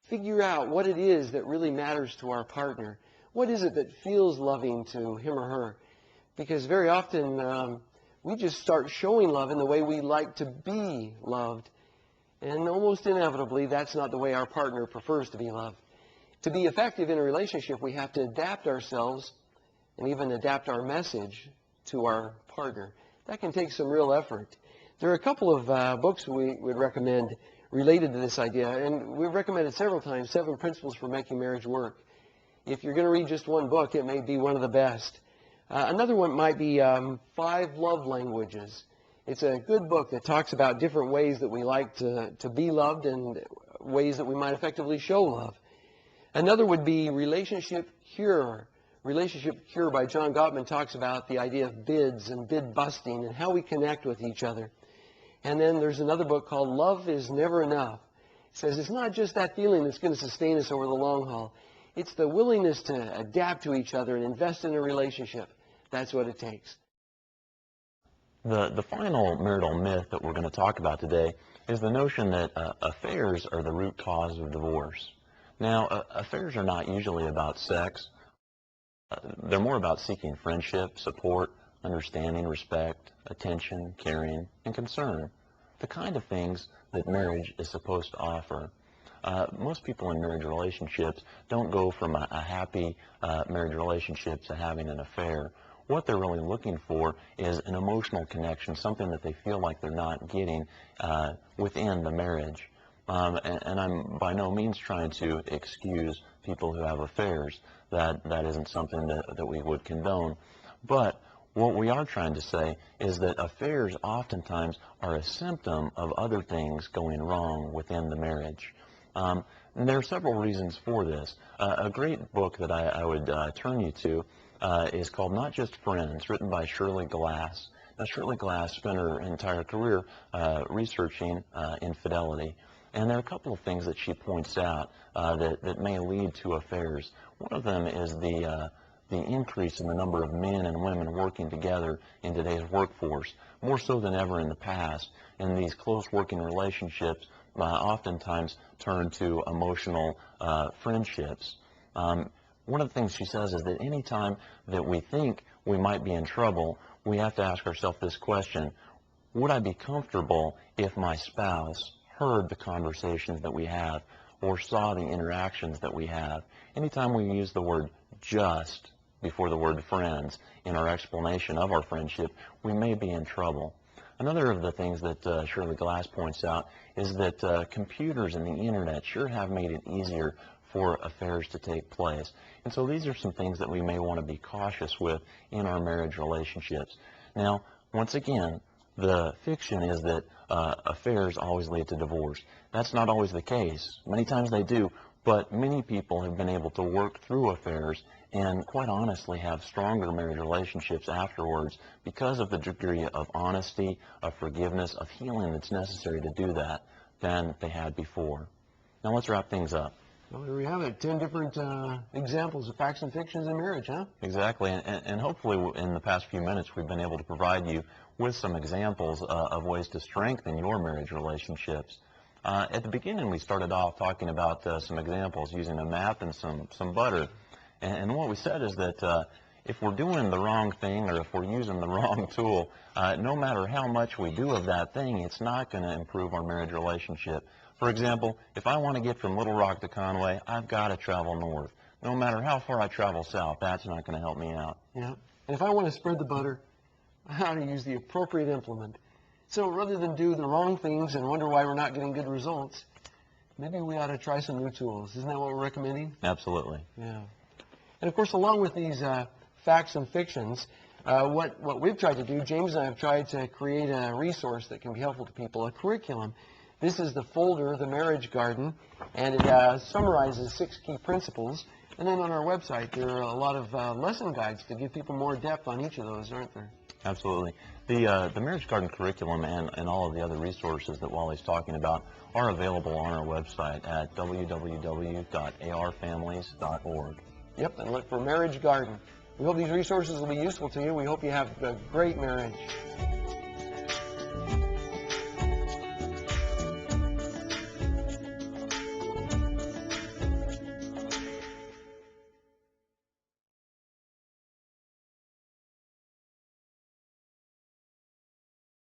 figure out what it is that really matters to our partner. What is it that feels loving to him or her? Because very often we just start showing love in the way we like to be loved. And almost inevitably, that's not the way our partner prefers to be loved. To be effective in a relationship, we have to adapt ourselves and even adapt our message to our partner. That can take some real effort. There are a couple of books we would recommend related to this idea, and we've recommended several times 7 Principles for Making Marriage Work. If you're going to read just one book, it may be one of the best. Another one might be 5 Love Languages. It's a good book that talks about different ways that we like to be loved and ways that we might effectively show love. Another would be Relationship Cure. Relationship Cure by John Gottman talks about the idea of bids and bid busting and how we connect with each other. And then there's another book called Love is Never Enough. It says it's not just that feeling that's going to sustain us over the long haul. It's the willingness to adapt to each other and invest in a relationship. That's what it takes. The final marital myth that we're going to talk about today is the notion that affairs are the root cause of divorce. Now, affairs are not usually about sex. They're more about seeking friendship, support, understanding, respect, attention, caring, and concern. The kind of things that marriage is supposed to offer. Most people in marriage relationships don't go from a happy marriage relationship to having an affair. What they're really looking for is an emotional connection, something that they feel like they're not getting within the marriage. And I'm by no means trying to excuse people who have affairs. That isn't something that we would condone. But what we are trying to say is that affairs oftentimes are a symptom of other things going wrong within the marriage. And there are several reasons for this. A great book that I would turn you to is called Not Just Friends, written by Shirley Glass. Now, Shirley Glass spent her entire career researching infidelity. And there are a couple of things that she points out that may lead to affairs. One of them is the increase in the number of men and women working together in today's workforce, more so than ever in the past. And these close working relationships oftentimes turn to emotional friendships. One of the things she says is that any time that we think we might be in trouble, we have to ask ourselves this question: would I be comfortable if my spouse heard the conversations that we have or saw the interactions that we have? Anytime we use the word just before the word friends in our explanation of our friendship, we may be in trouble. Another of the things that Shirley Glass points out is that computers and the internet sure have made it easier for affairs to take place. And so these are some things that we may want to be cautious with in our marriage relationships. Now, once again, the fiction is that affairs always lead to divorce. That's not always the case. Many times they do, but many people have been able to work through affairs and quite honestly have stronger marriage relationships afterwards because of the degree of honesty, of forgiveness, of healing that's necessary to do that than they had before. Now let's wrap things up. Well, there we have it. 10 different examples of facts and fictions in marriage, huh? Exactly, and hopefully in the past few minutes we've been able to provide you with some examples of ways to strengthen your marriage relationships. At the beginning we started off talking about some examples using a map and some butter. And what we said is that if we're doing the wrong thing or if we're using the wrong tool, no matter how much we do of that thing, it's not going to improve our marriage relationship. For example, if I want to get from Little Rock to Conway, I've got to travel north. No matter how far I travel south, that's not going to help me out. Yeah. And if I want to spread the butter, I ought to use the appropriate implement. So rather than do the wrong things and wonder why we're not getting good results, maybe we ought to try some new tools. Isn't that what we're recommending? Absolutely. Yeah. And of course, along with these facts and fictions, what we've tried to do, James and I have tried to create a resource that can be helpful to people, a curriculum. This is the folder, The Marriage Garden, and it summarizes 6 key principles. And then on our website, there are a lot of lesson guides to give people more depth on each of those, aren't there? Absolutely. The Marriage Garden curriculum and all of the other resources that Wally's talking about are available on our website at www.arfamilies.org. Yep, and look for Marriage Garden. We hope these resources will be useful to you. We hope you have a great marriage.